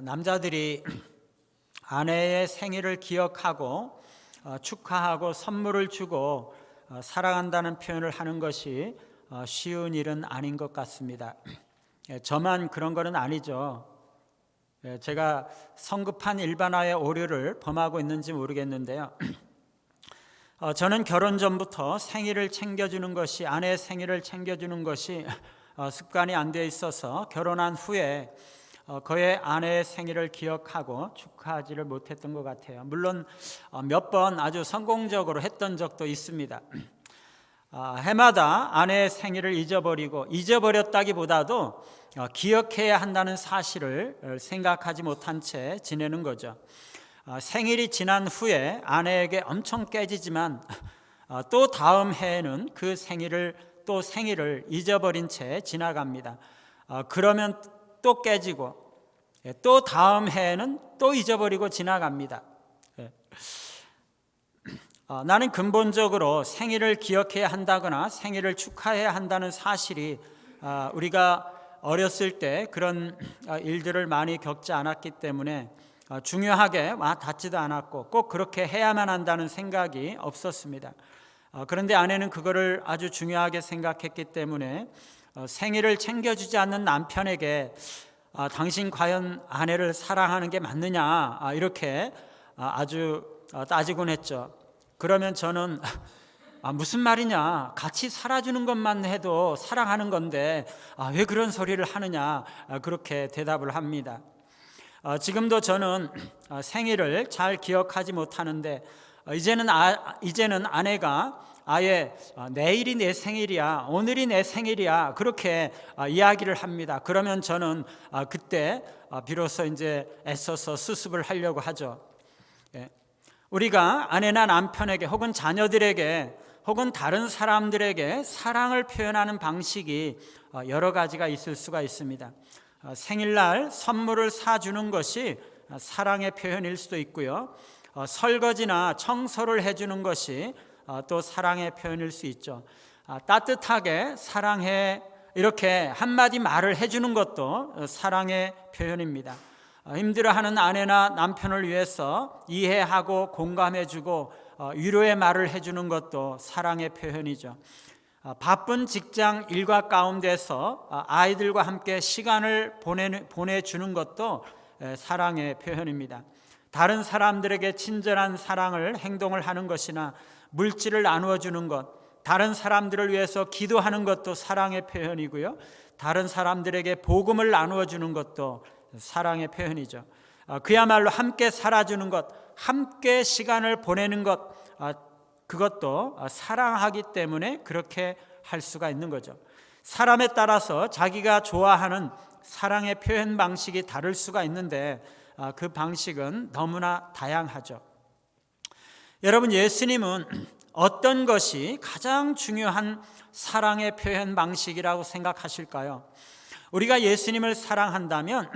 남자들이 아내의 생일을 기억하고 축하하고 선물을 주고 사랑한다는 표현을 하는 것이 쉬운 일은 아닌 것 같습니다. 저만 그런 거는 아니죠. 제가 성급한 일반화의 오류를 범하고 있는지 모르겠는데요. 저는 결혼 전부터 생일을 챙겨주는 것이, 아내의 생일을 챙겨주는 것이 습관이 안 돼 있어서 결혼한 후에 그의 아내의 생일을 기억하고 축하하지를 못했던 것 같아요. 물론 몇 번 아주 성공적으로 했던 적도 있습니다. 해마다 아내의 생일을 잊어버렸다기보다도 기억해야 한다는 사실을 생각하지 못한 채 지내는 거죠. 생일이 지난 후에 아내에게 엄청 깨지지만 또 다음 해에는 그 생일을 잊어버린 채 지나갑니다. 그러면 또 깨지고 또 다음 해에는 또 잊어버리고 지나갑니다. 나는 근본적으로 생일을 기억해야 한다거나 생일을 축하해야 한다는 사실이 우리가 어렸을 때 그런 일들을 많이 겪지 않았기 때문에 중요하게 닿지도 않았고 꼭 그렇게 해야만 한다는 생각이 없었습니다. 그런데 아내는 그거를 아주 중요하게 생각했기 때문에 생일을 챙겨주지 않는 남편에게 당신 과연 아내를 사랑하는 게 맞느냐 이렇게 아주 따지곤 했죠. 그러면 저는 무슨 말이냐, 같이 살아주는 것만 해도 사랑하는 건데 왜 그런 소리를 하느냐 그렇게 대답을 합니다. 지금도 저는 생일을 잘 기억하지 못하는데 이제는 아내가 아예 내일이 내 생일이야, 오늘이 내 생일이야 그렇게 이야기를 합니다. 그러면 저는 그때 비로소 이제 애써서 수습을 하려고 하죠. 우리가 아내나 남편에게 혹은 자녀들에게 혹은 다른 사람들에게 사랑을 표현하는 방식이 여러 가지가 있을 수가 있습니다. 생일날 선물을 사주는 것이 사랑의 표현일 수도 있고요. 설거지나 청소를 해주는 것이 또 사랑의 표현일 수 있죠. 따뜻하게 사랑해 이렇게 한마디 말을 해주는 것도 사랑의 표현입니다. 힘들어하는 아내나 남편을 위해서 이해하고 공감해주고 위로의 말을 해주는 것도 사랑의 표현이죠. 바쁜 직장 일과 가운데서 아이들과 함께 시간을 보내주는 것도 사랑의 표현입니다. 다른 사람들에게 친절한 행동을 하는 것이나 물질을 나누어 주는 것, 다른 사람들을 위해서 기도하는 것도 사랑의 표현이고요. 다른 사람들에게 복음을 나누어 주는 것도 사랑의 표현이죠. 그야말로 함께 살아주는 것, 함께 시간을 보내는 것, 그것도 사랑하기 때문에 그렇게 할 수가 있는 거죠. 사람에 따라서 자기가 좋아하는 사랑의 표현 방식이 다를 수가 있는데 그 방식은 너무나 다양하죠. 여러분, 예수님은 어떤 것이 가장 중요한 사랑의 표현 방식이라고 생각하실까요? 우리가 예수님을 사랑한다면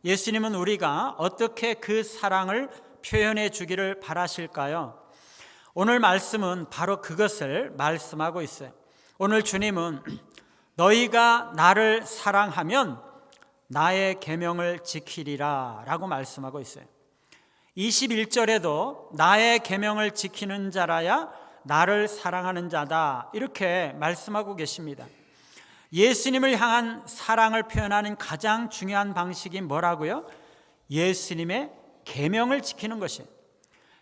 예수님은 우리가 어떻게 그 사랑을 표현해 주기를 바라실까요? 오늘 말씀은 바로 그것을 말씀하고 있어요. 오늘 주님은 너희가 나를 사랑하면 나의 계명을 지키리라 라고 말씀하고 있어요. 21절에도 나의 계명을 지키는 자라야 나를 사랑하는 자다 이렇게 말씀하고 계십니다. 예수님을 향한 사랑을 표현하는 가장 중요한 방식이 뭐라고요? 예수님의 계명을 지키는 것이에요.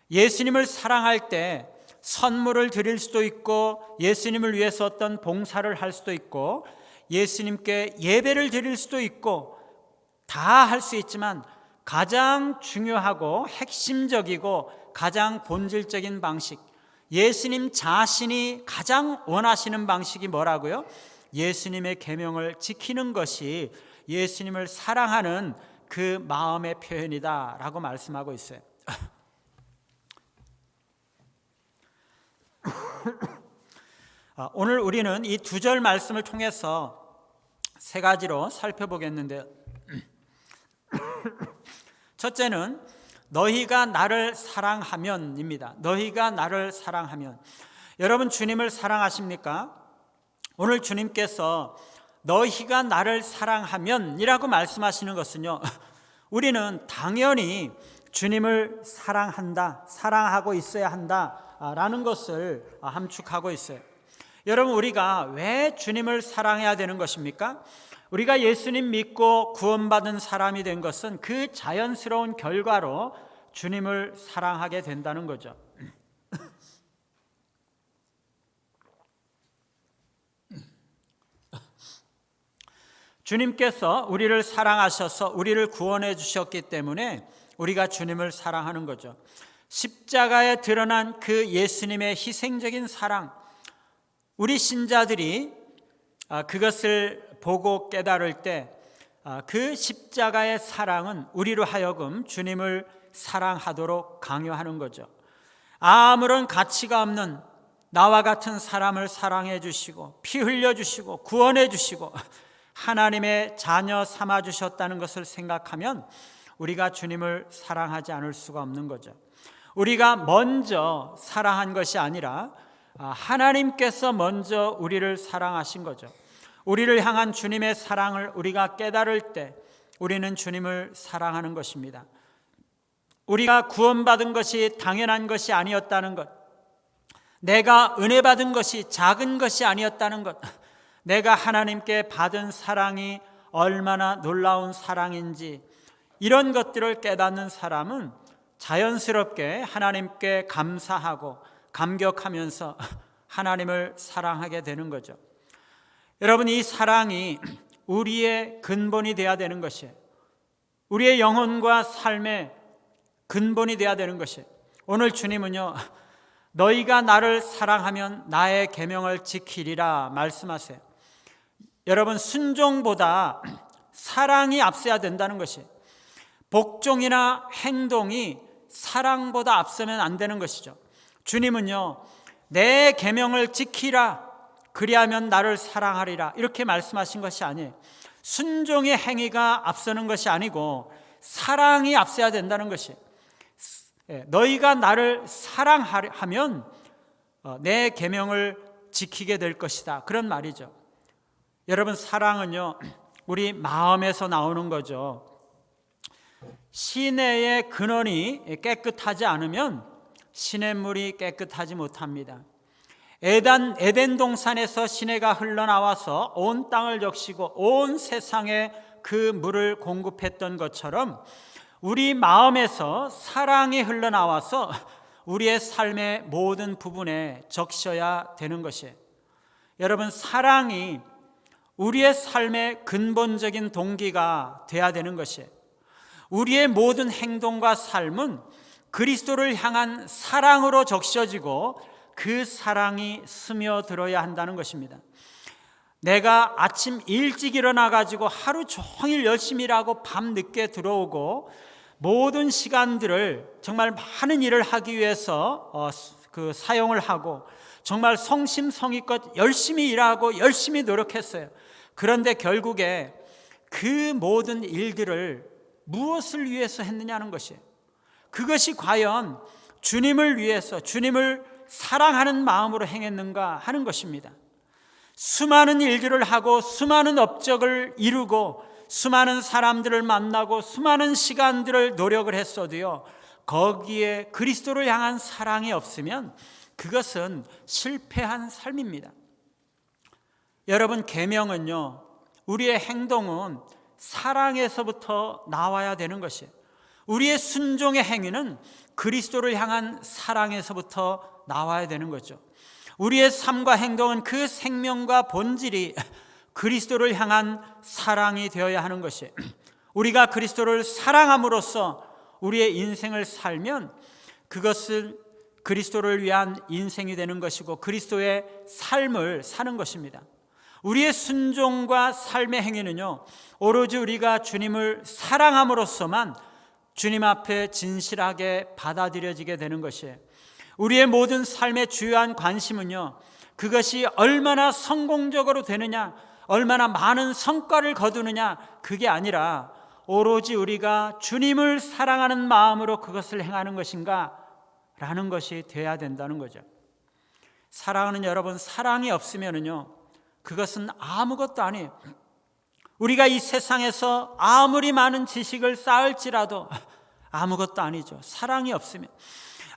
예수님을 사랑할 때 선물을 드릴 수도 있고 예수님을 위해서 어떤 봉사를 할 수도 있고 예수님께 예배를 드릴 수도 있고 다 할 수 있지만 가장 중요하고 핵심적이고 가장 본질적인 방식, 예수님 자신이 가장 원하시는 방식이 뭐라고요? 예수님의 계명을 지키는 것이 예수님을 사랑하는 그 마음의 표현이다 라고 말씀하고 있어요. 오늘 우리는 이 두 절 말씀을 통해서 세 가지로 살펴보겠는데요. 첫째는 너희가 나를 사랑하면입니다. 너희가 나를 사랑하면. 여러분, 주님을 사랑하십니까? 오늘 주님께서 너희가 나를 사랑하면 이라고 말씀하시는 것은요, 우리는 당연히 주님을 사랑한다, 사랑하고 있어야 한다라는 것을 함축하고 있어요. 여러분, 우리가 왜 주님을 사랑해야 되는 것입니까? 우리가 예수님 믿고 구원받은 사람이 된 것은 그 자연스러운 결과로 주님을 사랑하게 된다는 거죠. 주님께서 우리를 사랑하셔서 우리를 구원해 주셨기 때문에 우리가 주님을 사랑하는 거죠. 십자가에 드러난 그 예수님의 희생적인 사랑, 우리 신자들이 그것을 보고 깨달을 때 그 십자가의 사랑은 우리로 하여금 주님을 사랑하도록 강요하는 거죠. 아무런 가치가 없는 나와 같은 사람을 사랑해 주시고 피 흘려 주시고 구원해 주시고 하나님의 자녀 삼아 주셨다는 것을 생각하면 우리가 주님을 사랑하지 않을 수가 없는 거죠. 우리가 먼저 사랑한 것이 아니라 하나님께서 먼저 우리를 사랑하신 거죠. 우리를 향한 주님의 사랑을 우리가 깨달을 때 우리는 주님을 사랑하는 것입니다. 우리가 구원받은 것이 당연한 것이 아니었다는 것, 내가 은혜 받은 것이 작은 것이 아니었다는 것, 내가 하나님께 받은 사랑이 얼마나 놀라운 사랑인지, 이런 것들을 깨닫는 사람은 자연스럽게 하나님께 감사하고 감격하면서 하나님을 사랑하게 되는 거죠. 여러분, 이 사랑이 우리의 근본이 되어야 되는 것이에요. 우리의 영혼과 삶의 근본이 되어야 되는 것이에요. 오늘 주님은요, 너희가 나를 사랑하면 나의 계명을 지키리라 말씀하세요. 여러분, 순종보다 사랑이 앞서야 된다는 것이에요. 복종이나 행동이 사랑보다 앞서면 안 되는 것이죠. 주님은요, 내 계명을 지키라, 그리하면 나를 사랑하리라, 이렇게 말씀하신 것이 아니에요. 순종의 행위가 앞서는 것이 아니고 사랑이 앞서야 된다는 것이에요. 너희가 나를 사랑하면 내 계명을 지키게 될 것이다, 그런 말이죠. 여러분, 사랑은요, 우리 마음에서 나오는 거죠. 시내의 근원이 깨끗하지 않으면 시냇물이 깨끗하지 못합니다. 에덴 동산에서 시내가 흘러나와서 온 땅을 적시고 온 세상에 그 물을 공급했던 것처럼 우리 마음에서 사랑이 흘러나와서 우리의 삶의 모든 부분에 적셔야 되는 것이에요. 여러분, 사랑이 우리의 삶의 근본적인 동기가 돼야 되는 것이에요. 우리의 모든 행동과 삶은 그리스도를 향한 사랑으로 적셔지고 그 사랑이 스며들어야 한다는 것입니다. 내가 아침 일찍 일어나 가지고 하루 종일 열심히 일하고 밤 늦게 들어오고 모든 시간들을 정말 많은 일을 하기 위해서 사용을 하고 정말 성심성의껏 열심히 일하고 열심히 노력했어요. 그런데 결국에 그 모든 일들을 무엇을 위해서 했느냐는 것이에요. 그것이 과연 주님을 위해서, 주님을 사랑하는 마음으로 행했는가 하는 것입니다. 수많은 일들을 하고 수많은 업적을 이루고 수많은 사람들을 만나고 수많은 시간들을 노력을 했어도요, 거기에 그리스도를 향한 사랑이 없으면 그것은 실패한 삶입니다. 여러분, 계명은요, 우리의 행동은 사랑에서부터 나와야 되는 것이에요. 우리의 순종의 행위는 그리스도를 향한 사랑에서부터 나와야 되는 거죠. 우리의 삶과 행동은 그 생명과 본질이 그리스도를 향한 사랑이 되어야 하는 것이에요. 우리가 그리스도를 사랑함으로써 우리의 인생을 살면 그것은 그리스도를 위한 인생이 되는 것이고 그리스도의 삶을 사는 것입니다. 우리의 순종과 삶의 행위는요, 오로지 우리가 주님을 사랑함으로써만 주님 앞에 진실하게 받아들여지게 되는 것이에요. 우리의 모든 삶의 주요한 관심은요, 그것이 얼마나 성공적으로 되느냐, 얼마나 많은 성과를 거두느냐, 그게 아니라 오로지 우리가 주님을 사랑하는 마음으로 그것을 행하는 것인가 라는 것이 돼야 된다는 거죠. 사랑하는 여러분, 사랑이 없으면요, 그것은 아무것도 아니에요. 우리가 이 세상에서 아무리 많은 지식을 쌓을지라도 아무것도 아니죠. 사랑이 없으면.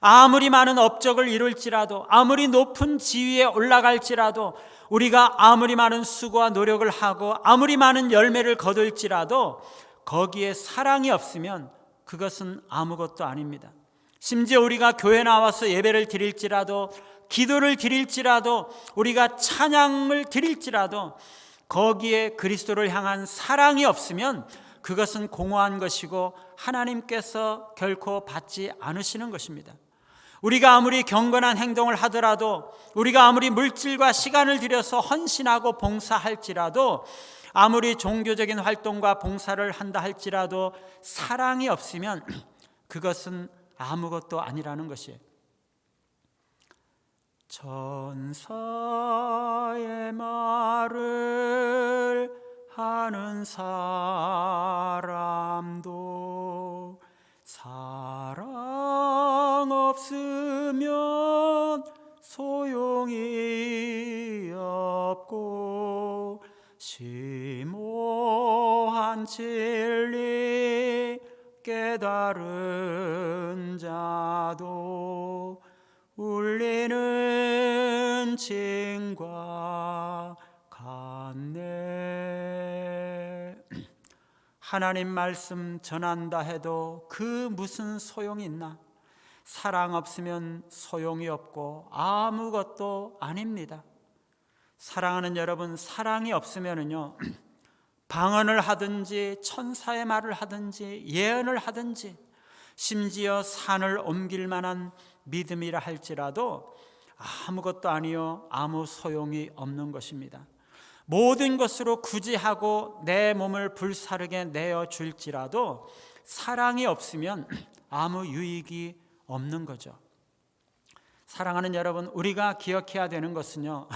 아무리 많은 업적을 이룰지라도, 아무리 높은 지위에 올라갈지라도, 우리가 아무리 많은 수고와 노력을 하고 아무리 많은 열매를 거둘지라도 거기에 사랑이 없으면 그것은 아무것도 아닙니다. 심지어 우리가 교회 나와서 예배를 드릴지라도, 기도를 드릴지라도, 우리가 찬양을 드릴지라도 거기에 그리스도를 향한 사랑이 없으면 그것은 공허한 것이고 하나님께서 결코 받지 않으시는 것입니다. 우리가 아무리 경건한 행동을 하더라도, 우리가 아무리 물질과 시간을 들여서 헌신하고 봉사할지라도, 아무리 종교적인 활동과 봉사를 한다 할지라도 사랑이 없으면 그것은 아무것도 아니라는 것이에요. 천사의 말을 하는 사람도 사랑 없으면 소용이 없고, 심오한 진리 깨달은 자도 울리는 징과 같네. 하나님 말씀 전한다 해도 그 무슨 소용이 있나? 사랑 없으면 소용이 없고 아무것도 아닙니다. 사랑하는 여러분, 사랑이 없으면요, 방언을 하든지 천사의 말을 하든지 예언을 하든지 심지어 산을 옮길 만한 믿음이라 할지라도 아무것도 아니요, 아무 소용이 없는 것입니다. 모든 것으로 구제하고 내 몸을 불사르게 내어줄지라도 사랑이 없으면 아무 유익이 없는 거죠. 사랑하는 여러분, 우리가 기억해야 되는 것은요,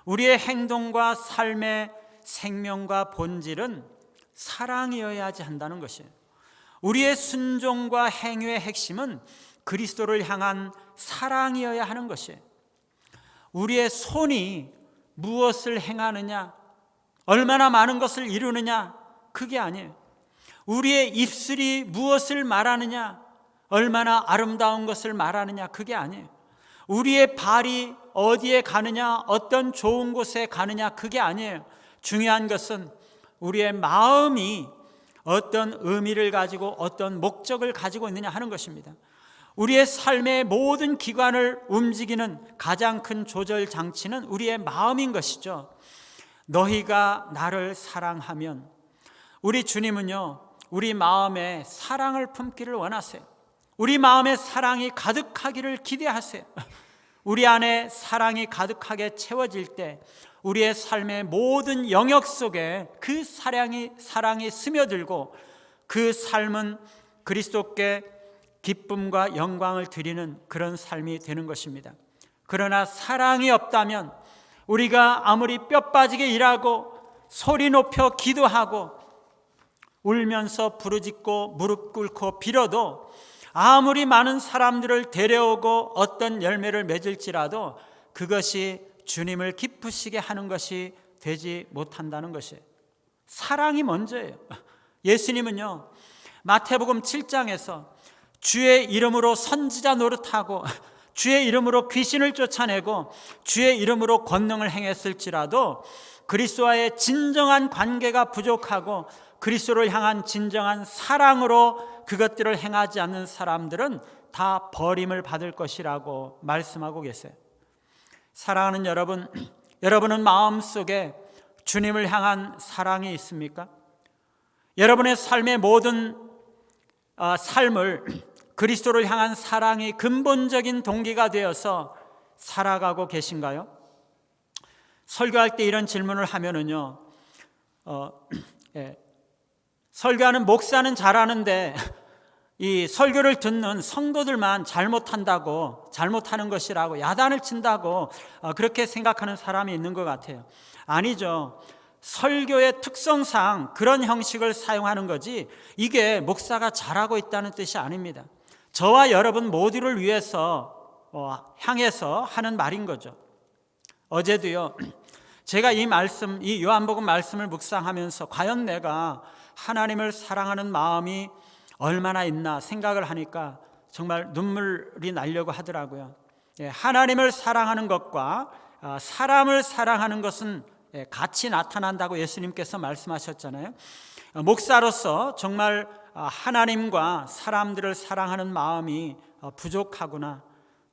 우리의 행동과 삶의 생명과 본질은 사랑이어야 한다는 것이에요. 우리의 순종과 행위의 핵심은 그리스도를 향한 사랑이어야 하는 것이에요. 우리의 손이 무엇을 행하느냐, 얼마나 많은 것을 이루느냐, 그게 아니에요. 우리의 입술이 무엇을 말하느냐, 얼마나 아름다운 것을 말하느냐, 그게 아니에요. 우리의 발이 어디에 가느냐, 어떤 좋은 곳에 가느냐, 그게 아니에요. 중요한 것은 우리의 마음이 어떤 의미를 가지고 어떤 목적을 가지고 있느냐 하는 것입니다. 우리의 삶의 모든 기관을 움직이는 가장 큰 조절 장치는 우리의 마음인 것이죠. 너희가 나를 사랑하면, 우리 주님은요, 우리 마음에 사랑을 품기를 원하세요. 우리 마음에 사랑이 가득하기를 기대하세요. 우리 안에 사랑이 가득하게 채워질 때 우리의 삶의 모든 영역 속에 그 사랑이 스며들고 그 삶은 그리스도께 기쁨과 영광을 드리는 그런 삶이 되는 것입니다. 그러나 사랑이 없다면 우리가 아무리 뼈 빠지게 일하고 소리 높여 기도하고 울면서 부르짖고 무릎 꿇고 빌어도, 아무리 많은 사람들을 데려오고 어떤 열매를 맺을지라도 그것이 주님을 기쁘시게 하는 것이 되지 못한다는 것이에요. 사랑이 먼저예요. 예수님은요, 마태복음 7장에서 주의 이름으로 선지자 노릇하고 주의 이름으로 귀신을 쫓아내고 주의 이름으로 권능을 행했을지라도 그리스도와의 진정한 관계가 부족하고 그리스도를 향한 진정한 사랑으로 그것들을 행하지 않는 사람들은 다 버림을 받을 것이라고 말씀하고 계세요. 사랑하는 여러분, 여러분은 마음속에 주님을 향한 사랑이 있습니까? 여러분의 삶의 모든 삶을 그리스도를 향한 사랑이 근본적인 동기가 되어서 살아가고 계신가요? 설교할 때 이런 질문을 하면은요, 설교하는 목사는 잘하는데 이 설교를 듣는 성도들만 잘못하는 것이라고 야단을 친다고 그렇게 생각하는 사람이 있는 것 같아요. 아니죠. 설교의 특성상 그런 형식을 사용하는 거지 이게 목사가 잘하고 있다는 뜻이 아닙니다. 저와 여러분 모두를 위해서 향해서 하는 말인 거죠. 어제도요, 제가 이 요한복음 말씀을 묵상하면서 과연 내가 하나님을 사랑하는 마음이 얼마나 있나 생각을 하니까 정말 눈물이 나려고 하더라고요. 하나님을 사랑하는 것과 사람을 사랑하는 것은 같이 나타난다고 예수님께서 말씀하셨잖아요. 목사로서 정말 하나님과 사람들을 사랑하는 마음이 부족하구나,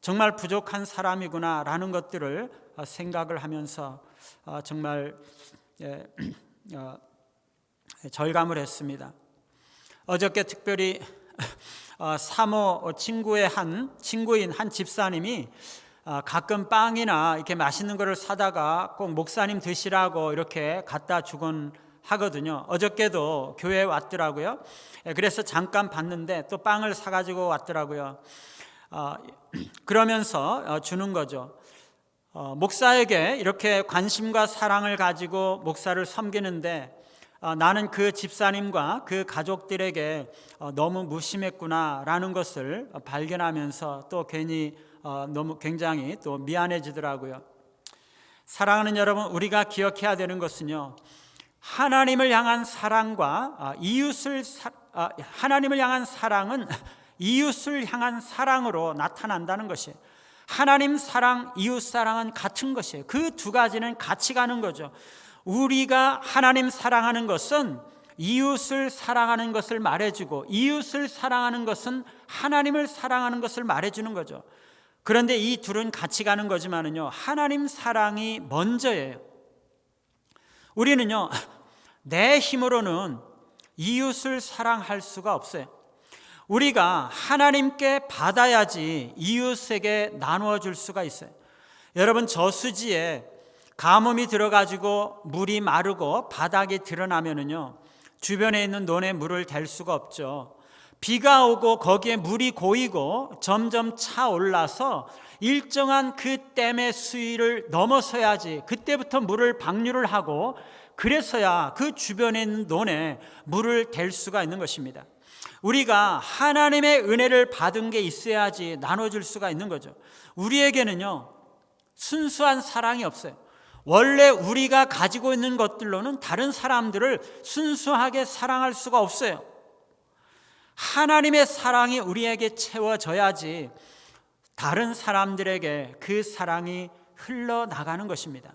정말 부족한 사람이구나 라는 것들을 생각을 하면서 정말 절감을 했습니다. 어저께 특별히 사모 친구인 한 집사님이 가끔 빵이나 이렇게 맛있는 거를 사다가 꼭 목사님 드시라고 이렇게 갖다 주곤 하거든요. 어저께도 교회에 왔더라고요. 그래서 잠깐 봤는데 또 빵을 사가지고 왔더라고요. 그러면서 주는 거죠. 목사에게 이렇게 관심과 사랑을 가지고 목사를 섬기는데 나는 그 집사님과 그 가족들에게 너무 무심했구나라는 것을 발견하면서 또 괜히 너무 굉장히 또 미안해지더라고요. 사랑하는 여러분, 우리가 기억해야 되는 것은요, 하나님을 향한 사랑과 하나님을 향한 사랑은 이웃을 향한 사랑으로 나타난다는 것이에요. 하나님 사랑, 이웃 사랑은 같은 것이에요. 그 두 가지는 같이 가는 거죠. 우리가 하나님 사랑하는 것은 이웃을 사랑하는 것을 말해주고, 이웃을 사랑하는 것은 하나님을 사랑하는 것을 말해주는 거죠. 그런데 이 둘은 같이 가는 거지만은요, 하나님 사랑이 먼저예요. 우리는요, 내 힘으로는 이웃을 사랑할 수가 없어요. 우리가 하나님께 받아야지 이웃에게 나누어 줄 수가 있어요. 여러분, 저수지에 가뭄이 들어가지고 물이 마르고 바닥이 드러나면은요, 주변에 있는 논에 물을 댈 수가 없죠. 비가 오고 거기에 물이 고이고 점점 차올라서 일정한 그 댐의 수위를 넘어서야지 그때부터 물을 방류를 하고, 그래서야 그 주변에 있는 논에 물을 댈 수가 있는 것입니다. 우리가 하나님의 은혜를 받은 게 있어야지 나눠줄 수가 있는 거죠. 우리에게는요, 순수한 사랑이 없어요. 원래 우리가 가지고 있는 것들로는 다른 사람들을 순수하게 사랑할 수가 없어요. 하나님의 사랑이 우리에게 채워져야지 다른 사람들에게 그 사랑이 흘러나가는 것입니다.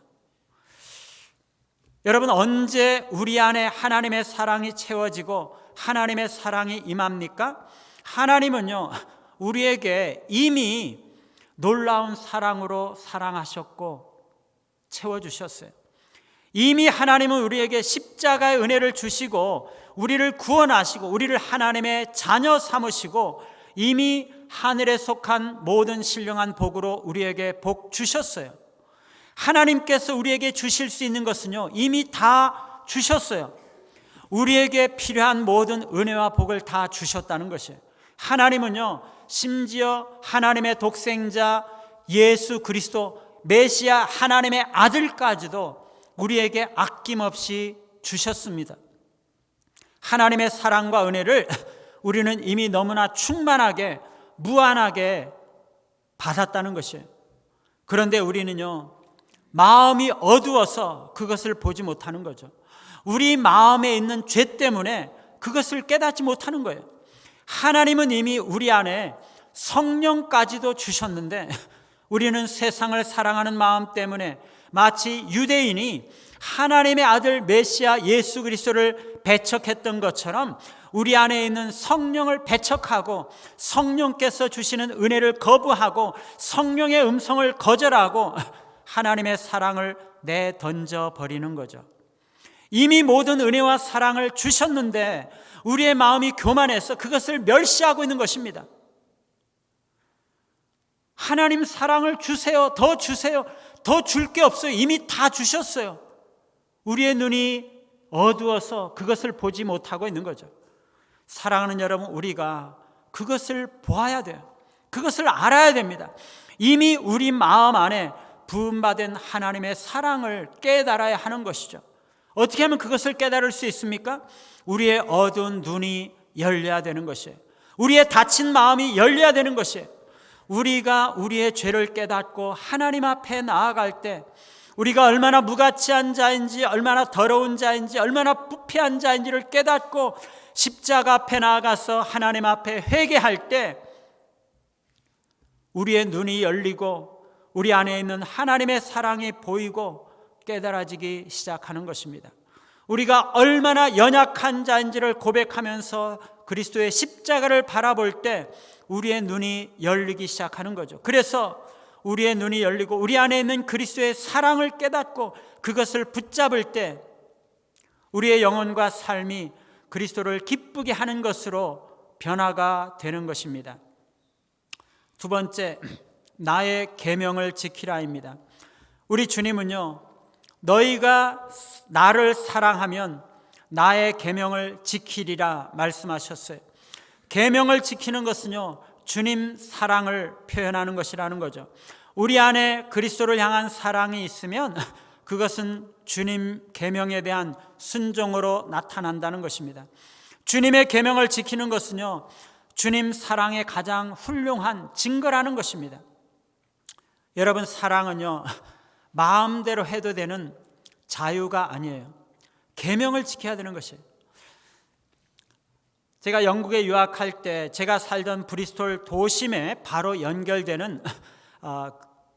여러분, 언제 우리 안에 하나님의 사랑이 채워지고 하나님의 사랑이 임합니까? 하나님은요, 우리에게 이미 놀라운 사랑으로 사랑하셨고 채워주셨어요. 이미 하나님은 우리에게 십자가의 은혜를 주시고 우리를 구원하시고 우리를 하나님의 자녀 삼으시고 이미 하늘에 속한 모든 신령한 복으로 우리에게 복 주셨어요. 하나님께서 우리에게 주실 수 있는 것은요, 이미 다 주셨어요. 우리에게 필요한 모든 은혜와 복을 다 주셨다는 것이에요. 하나님은요, 심지어 하나님의 독생자 예수 그리스도 메시아 하나님의 아들까지도 우리에게 아낌없이 주셨습니다. 하나님의 사랑과 은혜를 우리는 이미 너무나 충만하게 무한하게 받았다는 것이에요. 그런데 우리는요, 마음이 어두워서 그것을 보지 못하는 거죠. 우리 마음에 있는 죄 때문에 그것을 깨닫지 못하는 거예요. 하나님은 이미 우리 안에 성령까지도 주셨는데 우리는 세상을 사랑하는 마음 때문에 마치 유대인이 하나님의 아들 메시아 예수 그리스도를 배척했던 것처럼 우리 안에 있는 성령을 배척하고 성령께서 주시는 은혜를 거부하고 성령의 음성을 거절하고 하나님의 사랑을 내던져 버리는 거죠. 이미 모든 은혜와 사랑을 주셨는데 우리의 마음이 교만해서 그것을 멸시하고 있는 것입니다. 하나님 사랑을 주세요. 더 주세요. 더 줄 게 없어요. 이미 다 주셨어요. 우리의 눈이 어두워서 그것을 보지 못하고 있는 거죠. 사랑하는 여러분, 우리가 그것을 보아야 돼요. 그것을 알아야 됩니다. 이미 우리 마음 안에 부음받은 하나님의 사랑을 깨달아야 하는 것이죠. 어떻게 하면 그것을 깨달을 수 있습니까? 우리의 어두운 눈이 열려야 되는 것이에요. 우리의 닫힌 마음이 열려야 되는 것이에요. 우리가 우리의 죄를 깨닫고 하나님 앞에 나아갈 때 우리가 얼마나 무가치한 자인지, 얼마나 더러운 자인지, 얼마나 부패한 자인지를 깨닫고 십자가 앞에 나아가서 하나님 앞에 회개할 때 우리의 눈이 열리고 우리 안에 있는 하나님의 사랑이 보이고 깨달아지기 시작하는 것입니다. 우리가 얼마나 연약한 자인지를 고백하면서 그리스도의 십자가를 바라볼 때 우리의 눈이 열리기 시작하는 거죠. 그래서 우리의 눈이 열리고 우리 안에 있는 그리스도의 사랑을 깨닫고 그것을 붙잡을 때 우리의 영혼과 삶이 그리스도를 기쁘게 하는 것으로 변화가 되는 것입니다. 두 번째, 나의 계명을 지키라입니다. 우리 주님은요, 너희가 나를 사랑하면 나의 계명을 지키리라 말씀하셨어요. 계명을 지키는 것은요, 주님 사랑을 표현하는 것이라는 거죠. 우리 안에 그리스도를 향한 사랑이 있으면 그것은 주님 계명에 대한 순종으로 나타난다는 것입니다. 주님의 계명을 지키는 것은요, 주님 사랑의 가장 훌륭한 증거라는 것입니다. 여러분, 사랑은요, 마음대로 해도 되는 자유가 아니에요. 계명을 지켜야 되는 것이에요. 제가 영국에 유학할 때 제가 살던 브리스톨 도심에 바로 연결되는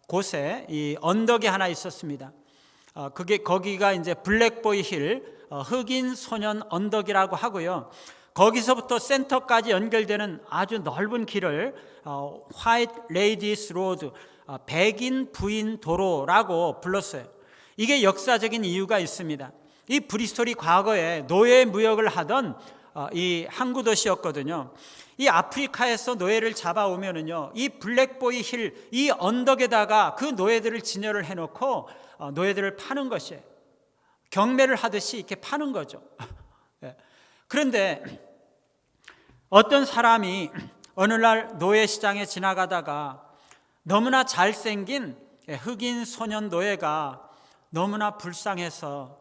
곳에 이 언덕이 하나 있었습니다. 거기가 이제 블랙보이 힐 흑인 소년 언덕이라고 하고요. 거기서부터 센터까지 연결되는 아주 넓은 길을 화이트 레이디스 로드, 백인 부인 도로라고 불렀어요. 이게 역사적인 이유가 있습니다. 이 브리스톨이 과거에 노예 무역을 하던 이 항구 도시였거든요. 이 아프리카에서 노예를 잡아오면은요, 이 블랙보이 힐, 이 언덕에다가 그 노예들을 진열을 해놓고 노예들을 파는 것이에요. 경매를 하듯이 이렇게 파는 거죠. 그런데 어떤 사람이 어느 날 노예 시장에 지나가다가 너무나 잘생긴 흑인 소년 노예가 너무나 불쌍해서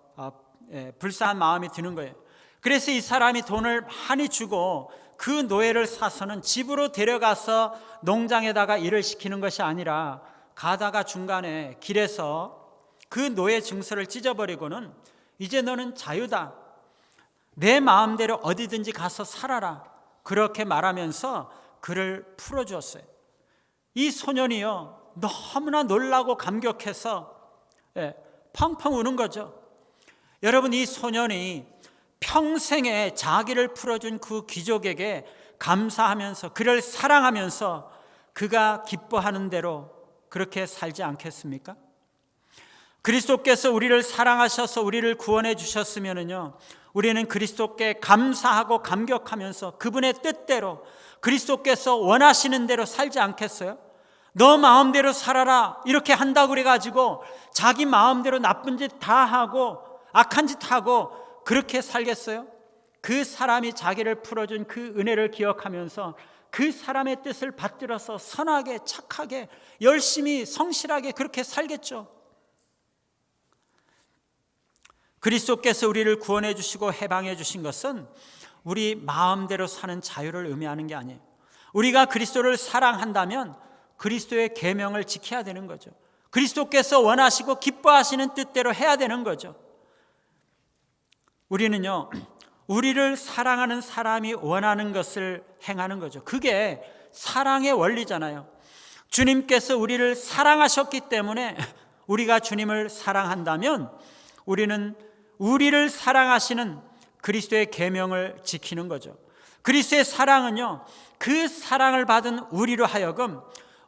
불쌍한 마음이 드는 거예요. 그래서 이 사람이 돈을 많이 주고 그 노예를 사서는 집으로 데려가서 농장에다가 일을 시키는 것이 아니라 가다가 중간에 길에서 그 노예 증서를 찢어버리고는 이제 너는 자유다, 내 마음대로 어디든지 가서 살아라, 그렇게 말하면서 그를 풀어주었어요. 이 소년이요, 너무나 놀라고 감격해서 펑펑 우는 거죠. 여러분, 이 소년이 평생에 자기를 풀어준 그 귀족에게 감사하면서 그를 사랑하면서 그가 기뻐하는 대로 그렇게 살지 않겠습니까? 그리스도께서 우리를 사랑하셔서 우리를 구원해 주셨으면요, 우리는 그리스도께 감사하고 감격하면서 그분의 뜻대로 그리스도께서 원하시는 대로 살지 않겠어요? 너 마음대로 살아라 이렇게 한다고 그래가지고 자기 마음대로 나쁜 짓 다 하고 악한 짓 하고 그렇게 살겠어요? 그 사람이 자기를 풀어준 그 은혜를 기억하면서 그 사람의 뜻을 받들어서 선하게, 착하게, 열심히, 성실하게 그렇게 살겠죠. 그리스도께서 우리를 구원해 주시고 해방해 주신 것은 우리 마음대로 사는 자유를 의미하는 게 아니에요. 우리가 그리스도를 사랑한다면 그리스도의 계명을 지켜야 되는 거죠. 그리스도께서 원하시고 기뻐하시는 뜻대로 해야 되는 거죠. 우리는요, 우리를 사랑하는 사람이 원하는 것을 행하는 거죠. 그게 사랑의 원리잖아요. 주님께서 우리를 사랑하셨기 때문에 우리가 주님을 사랑한다면 우리는 우리를 사랑하시는 그리스도의 계명을 지키는 거죠. 그리스도의 사랑은요, 그 사랑을 받은 우리로 하여금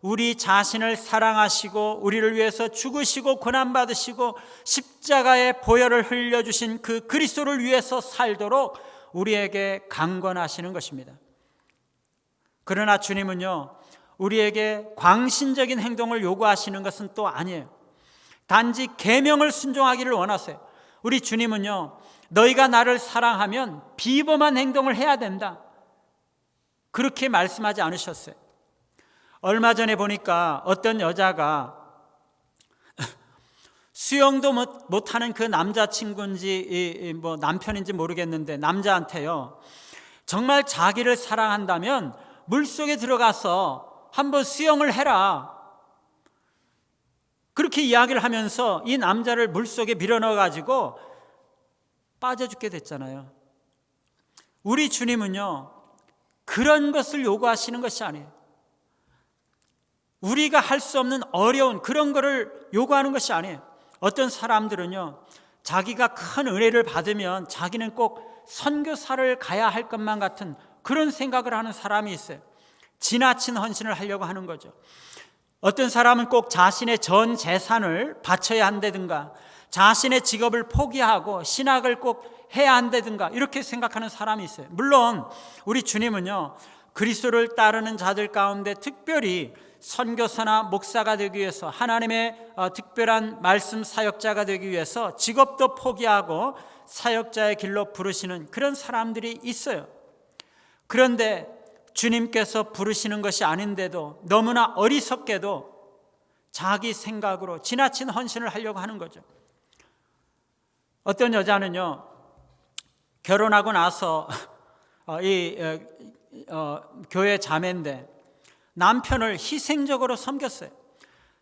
우리 자신을 사랑하시고 우리를 위해서 죽으시고 고난받으시고 십자가의 보혈을 흘려주신 그 그리스도를 위해서 살도록 우리에게 강권하시는 것입니다. 그러나 주님은요, 우리에게 광신적인 행동을 요구하시는 것은 또 아니에요. 단지 계명을 순종하기를 원하세요. 우리 주님은요, 너희가 나를 사랑하면 비범한 행동을 해야 된다, 그렇게 말씀하지 않으셨어요. 얼마 전에 보니까 어떤 여자가 수영도 못하는 그 남자친구인지 뭐 남편인지 모르겠는데 남자한테요, 정말 자기를 사랑한다면 물속에 들어가서 한번 수영을 해라, 그렇게 이야기를 하면서 이 남자를 물속에 밀어넣어가지고 빠져 죽게 됐잖아요. 우리 주님은요, 그런 것을 요구하시는 것이 아니에요. 우리가 할 수 없는 어려운 그런 거를 요구하는 것이 아니에요. 어떤 사람들은요, 자기가 큰 은혜를 받으면 자기는 꼭 선교사를 가야 할 것만 같은 그런 생각을 하는 사람이 있어요. 지나친 헌신을 하려고 하는 거죠. 어떤 사람은 꼭 자신의 전 재산을 바쳐야 한다든가, 자신의 직업을 포기하고 신학을 꼭 해야 한다든가, 이렇게 생각하는 사람이 있어요. 물론 우리 주님은요, 그리스도를 따르는 자들 가운데 특별히 선교사나 목사가 되기 위해서, 하나님의 특별한 말씀 사역자가 되기 위해서 직업도 포기하고 사역자의 길로 부르시는 그런 사람들이 있어요. 그런데 주님께서 부르시는 것이 아닌데도 너무나 어리석게도 자기 생각으로 지나친 헌신을 하려고 하는 거죠. 어떤 여자는요, 결혼하고 나서 교회 자매인데 남편을 희생적으로 섬겼어요.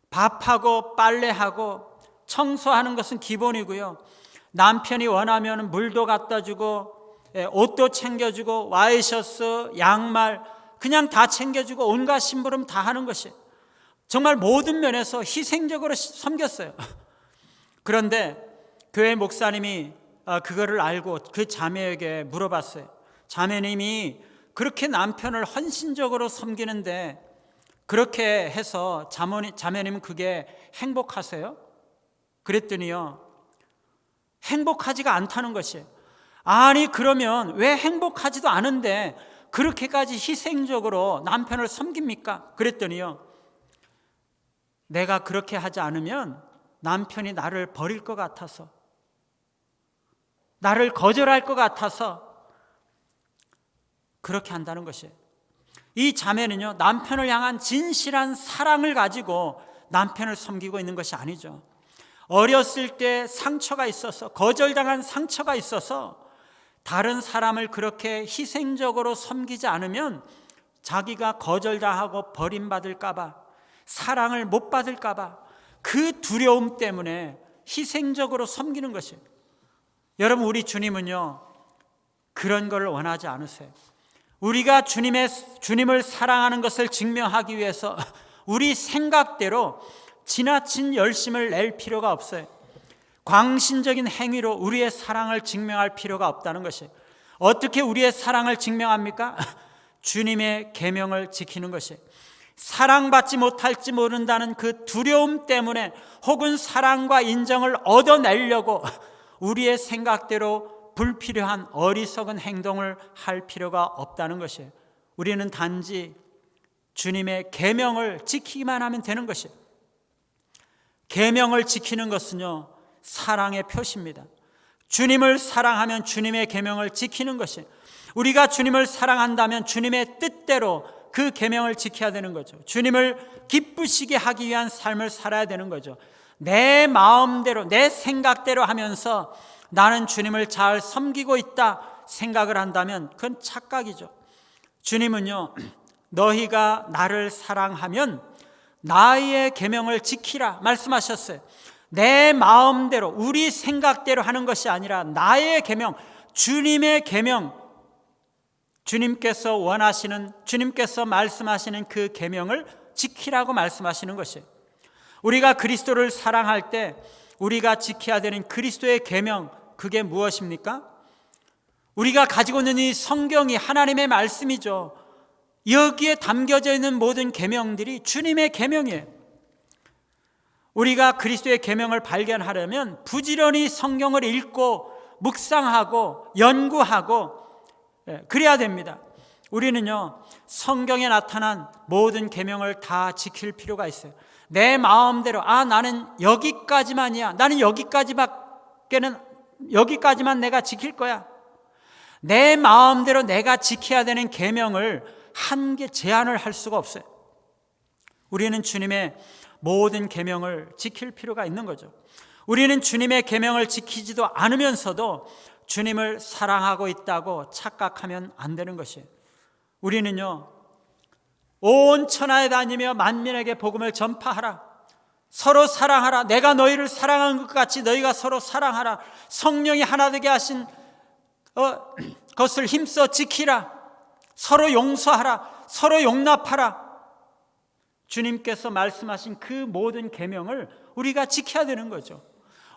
밥하고 빨래하고 청소하는 것은 기본이고요, 남편이 원하면 물도 갖다 주고 옷도 챙겨주고 와이셔츠, 양말 그냥 다 챙겨주고 온갖 심부름 다 하는 것이, 정말 모든 면에서 희생적으로 섬겼어요. 그런데 교회 목사님이 그거를 알고 그 자매에게 물어봤어요. 자매님이 그렇게 남편을 헌신적으로 섬기는데 그렇게 해서 자매님은 그게 행복하세요? 그랬더니요, 행복하지가 않다는 것이에요. 아니, 그러면 왜 행복하지도 않은데 그렇게까지 희생적으로 남편을 섬깁니까? 그랬더니요, 내가 그렇게 하지 않으면 남편이 나를 버릴 것 같아서, 나를 거절할 것 같아서 그렇게 한다는 것이에요. 이 자매는요, 남편을 향한 진실한 사랑을 가지고 남편을 섬기고 있는 것이 아니죠. 어렸을 때 상처가 있어서, 거절당한 상처가 있어서 다른 사람을 그렇게 희생적으로 섬기지 않으면 자기가 거절당하고 버림받을까 봐, 사랑을 못 받을까 봐, 그 두려움 때문에 희생적으로 섬기는 것이에요. 여러분, 우리 주님은요, 그런 걸 원하지 않으세요. 우리가 주님을 사랑하는 것을 증명하기 위해서 우리 생각대로 지나친 열심을 낼 필요가 없어요. 광신적인 행위로 우리의 사랑을 증명할 필요가 없다는 것이에요. 어떻게 우리의 사랑을 증명합니까? 주님의 계명을 지키는 것이에요. 사랑받지 못할지 모른다는 그 두려움 때문에, 혹은 사랑과 인정을 얻어내려고 우리의 생각대로 불필요한 어리석은 행동을 할 필요가 없다는 것이에요. 우리는 단지 주님의 계명을 지키기만 하면 되는 것이에요. 계명을 지키는 것은요, 사랑의 표시입니다. 주님을 사랑하면 주님의 계명을 지키는 것이에요. 우리가 주님을 사랑한다면 주님의 뜻대로 그 계명을 지켜야 되는 거죠. 주님을 기쁘시게 하기 위한 삶을 살아야 되는 거죠. 내 마음대로, 내 생각대로 하면서 나는 주님을 잘 섬기고 있다 생각을 한다면 그건 착각이죠. 주님은요, 너희가 나를 사랑하면 나의 계명을 지키라 말씀하셨어요. 내 마음대로, 우리 생각대로 하는 것이 아니라 나의 계명, 주님의 계명, 주님께서 원하시는, 주님께서 말씀하시는 그 계명을 지키라고 말씀하시는 것이에요. 우리가 그리스도를 사랑할 때 우리가 지켜야 되는 그리스도의 계명, 그게 무엇입니까? 우리가 가지고 있는 이 성경이 하나님의 말씀이죠. 여기에 담겨져 있는 모든 계명들이 주님의 계명이에요. 우리가 그리스도의 계명을 발견하려면 부지런히 성경을 읽고 묵상하고 연구하고 그래야 됩니다. 우리는요, 성경에 나타난 모든 계명을 다 지킬 필요가 있어요. 내 마음대로, 나는 여기까지만이야, 나는 여기까지만 내가 지킬 거야, 내 마음대로 내가 지켜야 되는 계명을 한계 제한을 할 수가 없어요. 우리는 주님의 모든 계명을 지킬 필요가 있는 거죠. 우리는 주님의 계명을 지키지도 않으면서도 주님을 사랑하고 있다고 착각하면 안 되는 것이에요. 우리는요, 온 천하에 다니며 만민에게 복음을 전파하라, 서로 사랑하라. 내가 너희를 사랑한 것 같이 너희가 서로 사랑하라. 성령이 하나 되게 하신 것을 힘써 지키라. 서로 용서하라. 서로 용납하라. 주님께서 말씀하신 그 모든 계명을 우리가 지켜야 되는 거죠.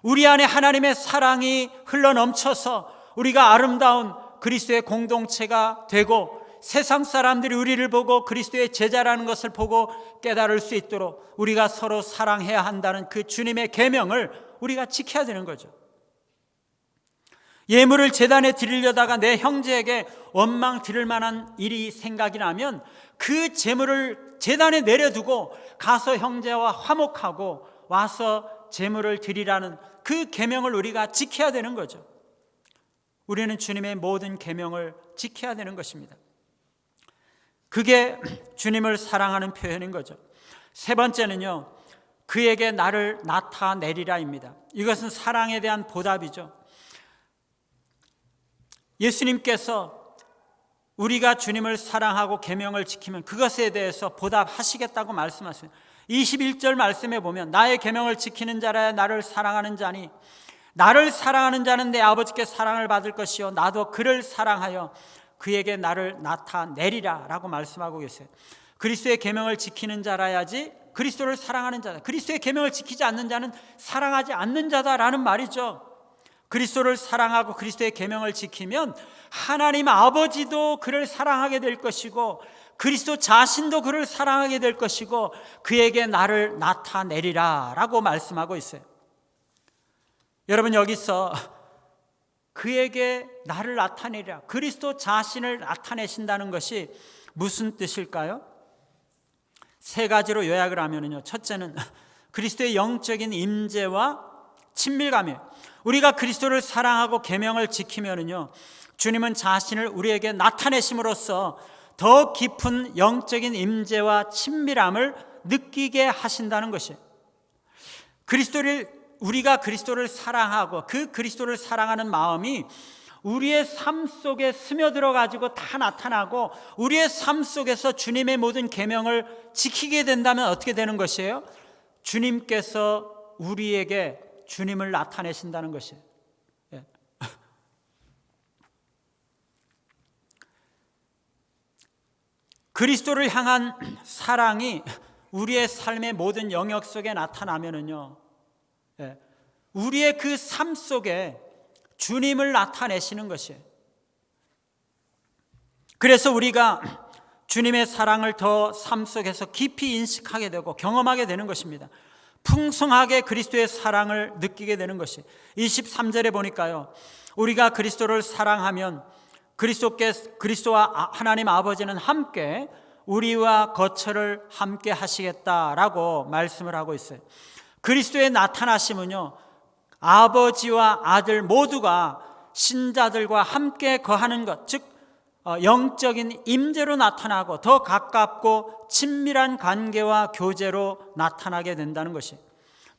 우리 안에 하나님의 사랑이 흘러넘쳐서 우리가 아름다운 그리스도의 공동체가 되고 세상 사람들이 우리를 보고 그리스도의 제자라는 것을 보고 깨달을 수 있도록 우리가 서로 사랑해야 한다는 그 주님의 계명을 우리가 지켜야 되는 거죠. 예물을 제단에 드리려다가 내 형제에게 원망 드릴 만한 일이 생각이 나면 그 제물을 제단에 내려두고 가서 형제와 화목하고 와서 제물을 드리라는 그 계명을 우리가 지켜야 되는 거죠. 우리는 주님의 모든 계명을 지켜야 되는 것입니다. 그게 주님을 사랑하는 표현인 거죠. 세 번째는요, 그에게 나를 나타내리라입니다. 이것은 사랑에 대한 보답이죠. 예수님께서 우리가 주님을 사랑하고 계명을 지키면 그것에 대해서 보답하시겠다고 말씀하세요. 21절 말씀에 보면 나의 계명을 지키는 자라야 나를 사랑하는 자니 나를 사랑하는 자는 내 아버지께 사랑을 받을 것이요 나도 그를 사랑하여 그에게 나를 나타내리라 라고 말씀하고 계세요. 그리스도의 계명을 지키는 자라야지 그리스도를 사랑하는 자다. 그리스도의 계명을 지키지 않는 자는 사랑하지 않는 자다라는 말이죠. 그리스도를 사랑하고 그리스도의 계명을 지키면 하나님 아버지도 그를 사랑하게 될 것이고 그리스도 자신도 그를 사랑하게 될 것이고 그에게 나를 나타내리라 라고 말씀하고 있어요. 여러분, 여기서 그에게 나를 나타내리라, 그리스도 자신을 나타내신다는 것이 무슨 뜻일까요? 세 가지로 요약을 하면요, 첫째는 그리스도의 영적인 임재와 친밀감이에요. 우리가 그리스도를 사랑하고 계명을 지키면요, 주님은 자신을 우리에게 나타내심으로써 더 깊은 영적인 임재와 친밀함을 느끼게 하신다는 것이에요. 우리가 그리스도를 사랑하고 그 그리스도를 사랑하는 마음이 우리의 삶 속에 스며들어 가지고 다 나타나고 우리의 삶 속에서 주님의 모든 계명을 지키게 된다면 어떻게 되는 것이에요? 주님께서 우리에게 주님을 나타내신다는 것이에요. 예. 그리스도를 향한 사랑이 우리의 삶의 모든 영역 속에 나타나면은요, 우리의 그 삶 속에 주님을 나타내시는 것이에요. 그래서 우리가 주님의 사랑을 더 삶 속에서 깊이 인식하게 되고 경험하게 되는 것입니다. 풍성하게 그리스도의 사랑을 느끼게 되는 것이 23절에 보니까요, 우리가 그리스도를 사랑하면 그리스도와 하나님 아버지는 함께 우리와 거처를 함께 하시겠다라고 말씀을 하고 있어요. 그리스도의 나타나심은요, 아버지와 아들 모두가 신자들과 함께 거하는 것, 즉 영적인 임재로 나타나고 더 가깝고 친밀한 관계와 교제로 나타나게 된다는 것이.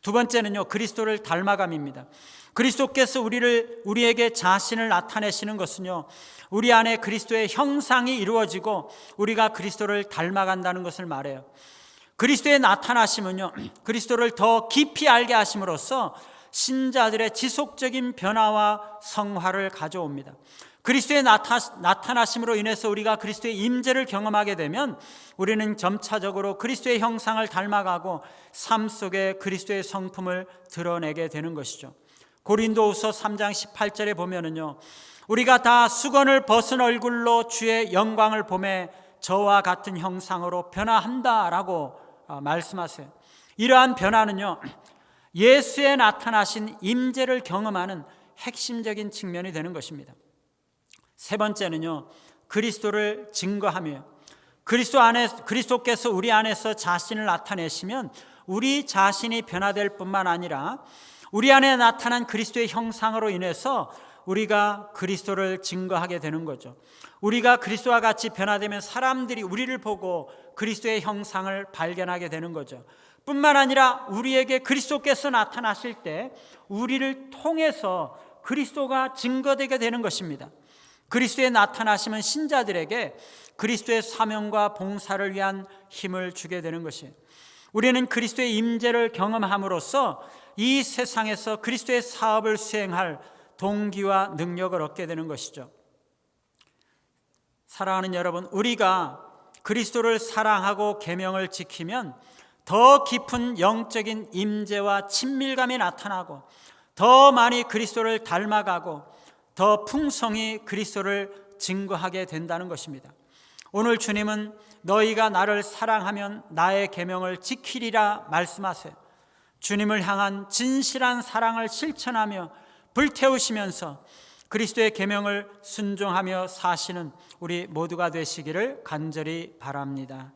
두 번째는요, 그리스도를 닮아감입니다. 그리스도께서 우리에게 자신을 나타내시는 것은요, 우리 안에 그리스도의 형상이 이루어지고 우리가 그리스도를 닮아간다는 것을 말해요. 그리스도의 나타나심은요, 그리스도를 더 깊이 알게 하심으로써 신자들의 지속적인 변화와 성화를 가져옵니다. 그리스도의 나타나심으로 인해서 우리가 그리스도의 임재를 경험하게 되면 우리는 점차적으로 그리스도의 형상을 닮아가고 삶 속에 그리스도의 성품을 드러내게 되는 것이죠. 고린도후서 3장 18절에 보면은요, 우리가 다 수건을 벗은 얼굴로 주의 영광을 보매 저와 같은 형상으로 변화한다라고 말씀하세요. 이러한 변화는요, 예수의 나타나신 임재를 경험하는 핵심적인 측면이 되는 것입니다. 세 번째는요, 그리스도를 증거하며 그리스도께서 우리 안에서 자신을 나타내시면 우리 자신이 변화될 뿐만 아니라 우리 안에 나타난 그리스도의 형상으로 인해서 우리가 그리스도를 증거하게 되는 거죠. 우리가 그리스도와 같이 변화되면 사람들이 우리를 보고 그리스도의 형상을 발견하게 되는 거죠. 뿐만 아니라 우리에게 그리스도께서 나타나실 때 우리를 통해서 그리스도가 증거되게 되는 것입니다. 그리스도의 나타나심은 신자들에게 그리스도의 사명과 봉사를 위한 힘을 주게 되는 것이에요. 우리는 그리스도의 임재를 경험함으로써 이 세상에서 그리스도의 사업을 수행할 동기와 능력을 얻게 되는 것이죠. 사랑하는 여러분, 우리가 그리스도를 사랑하고 계명을 지키면 더 깊은 영적인 임재와 친밀감이 나타나고 더 많이 그리스도를 닮아가고 더 풍성히 그리스도를 증거하게 된다는 것입니다. 오늘 주님은 너희가 나를 사랑하면 나의 계명을 지키리라 말씀하세요. 주님을 향한 진실한 사랑을 실천하며 불태우시면서 그리스도의 계명을 순종하며 사시는 우리 모두가 되시기를 간절히 바랍니다.